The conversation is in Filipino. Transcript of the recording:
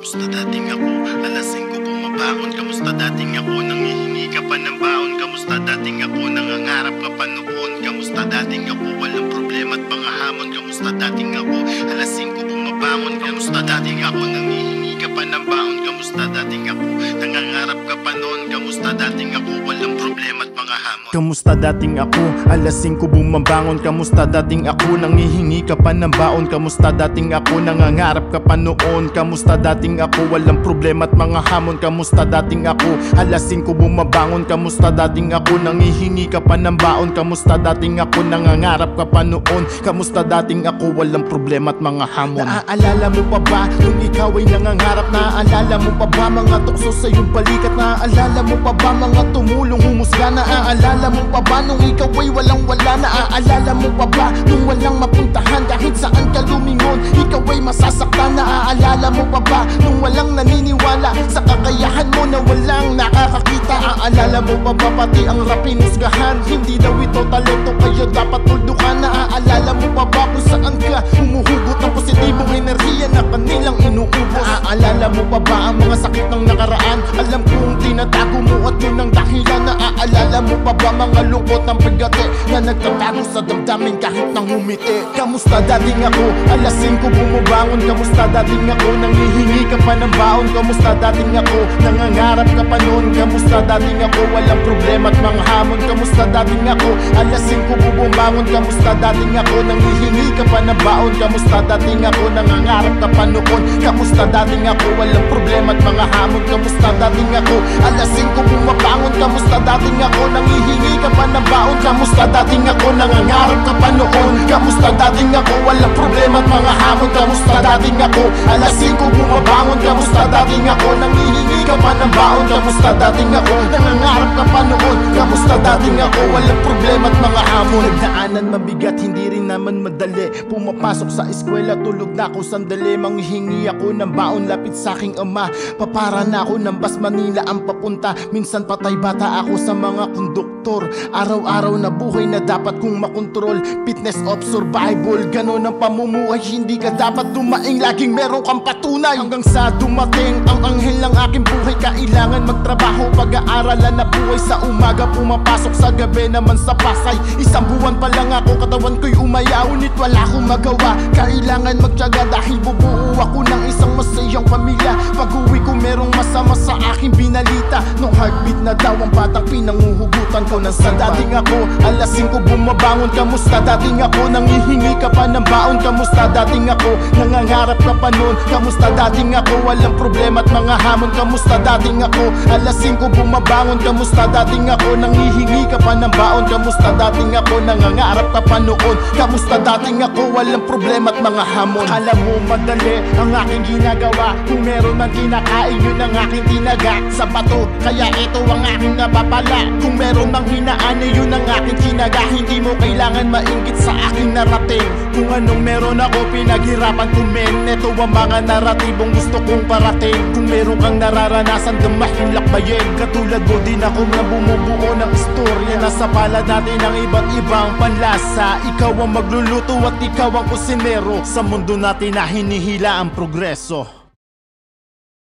Kamusta dating ako? Alas 5 bumabangon. Kamusta dating ako? Nangihingi ka pa ng baon. Kamusta dating ako? Nangangarap ka pa noon. Kamusta dating ako? Walang problema at mga hamon. Kamusta dating ako? Alas 5 bumabangon. Kamusta dating ako? Nangihingi ka pa ng baon. Kamusta dating ako? Nangangarap ka pa noon. Kamusta dating ako? Walang problema at mga hamon. Kamusta dating ako? Alas 5 bumabangon. Kamusta dating ako? Nangihingi ka pa ng baon. Kamusta dating ako? Nangangarap ka pa noon. Kamusta dating ako? Walang problema at mga hamon. Kamusta dating ako? Alas 5 bumabangon. Kamusta dating ako? Nangihingi ka pa ng baon. Kamusta dating ako? Nangangarap ka pa noon. Kamusta dating ako? Walang problema at mga hamon. Naaalala mo pa ba nung ikaw ay nangangarap? Naaalala mo pa ba mga tukso sa iyong balikat? Naaalala mo pa ba mga tumulong humusga? Naaalala mo pa ba nung ikaw ay walang wala? Naaalala mo pa ba nung walang mapuntahan? Kahit saan ka lumingon, ikaw ay masasaktan. Naaalala mo pa ba nung walang naniniwala sa kakayahan mo na walang nakakakita? Naaalala mo pa ba pati ang rap hinusgahan? Hindi daw ito talento kaya dapat tuldukan. Naaalala mo pa ba kung saan ka humuhugot ng positibong enerhiya na kanilang inuubos? Naaalala mo pa ba ang mga sakit ng nakaraan? Alam kong tinatago mo at yun ang dahilan. Naaalala mo pa ba mga lungkot ng pagate na nagtatago sa damdamin kahit nang humiti? Kamusta dating ako? Alas 5 bumabangon. Kamusta dating ako? Nangihingi ka pa ng baon. Kamusta dating ako? Nangangarap ka pa noon. Kamusta dating ako? Walang problema at mga hamon. Kamusta dating ako? Alas 5 bumabangon. Kamusta dating ako? Nangihingi ka pa ng baon. Kamusta dating ako? Nangangarap ka pa noon. Kamusta dating ako? Walang problema at mga hamon. Kamusta dating ako? Alas 5 bumabangon. Kamusta dating ako? Nangihingi ka pa ng baon. Kamusta dating ako? Nangangarap ka pa noon. Kamusta dating ako? Walang problema at mga hamon. Kamusta dating ako? Alas 5 bumabangon. Kamusta dating ako? Nangihingi ka pa ng baon. Kamusta dating ako? Nangangarap ka pa noon. Kamusta dating ako? Walang problema at mga hamon. Nagdaanan mabigat, hindi rin naman madali. Pumapasok sa eskwela, tulog na ako sandali. Manghihingi ako ng baon, lapit sa aking ama. Papara na ako ng bus Manila ang papunta. Minsan patay bata ako sa mga konduktor. Araw-araw na buhay na dapat kong makontrol. Fitness of survival, ganon ang pamumuhay. Hindi ka dapat dumaing, laging meron kang patunay. Hanggang sa dumating ang anghel ng aking buhay. Kailangan magtrabaho, pag-aaralan na buhay. Sa umaga pumapasok, sa gabi naman sa Pasay. Isang buwan pa lang ako, katawan ko'y umaya. Ngunit wala akong magawa, kailangan magtiyaga. Dahil bubuo ako ng isang masayang pamilya. Pag-uwi ko merong masama sa aking binalita. Nung heartbeat na daw ang batang pinanguhugutan ko ng salba. Dating ako, alas 5 bumabangon. Kamusta dating ako? Nangihingi ka pa ng baon. Kamusta dating ako? Nangangarap ka pa noon. Kamusta dating ako? Walang problema at mga hamon. Kamusta dating ako? Alas 5 bumabangon. Kamusta dating ako? Nangihingi ka pa ng baon. Kamusta dating ako? Nangangarap ka pa noon. Kamusta dating ako? Walang problema at mga hamon. Alam mo madali ang aking ginagawa. Kung meron man kinakain, yun ang aking tinaga sa bato, kaya ito ang aking napapala. Kung meron mang hinaan, yun ang aking tinaga. Hindi mo kailangan mainggit sa aking narating. Kung anong meron ako, pinaghirapan ko men. Ito ang mga naratibong gusto kong parating. Kung meron kang nararanasan, damahing lakbayin. Katulad mo din ako na bumubuo ng istorya. Nasa palad natin ang iba't ibang panlasa. Ikaw ang magluluto at ikaw ang kusinero sa mundo natin na hinihila ang progreso.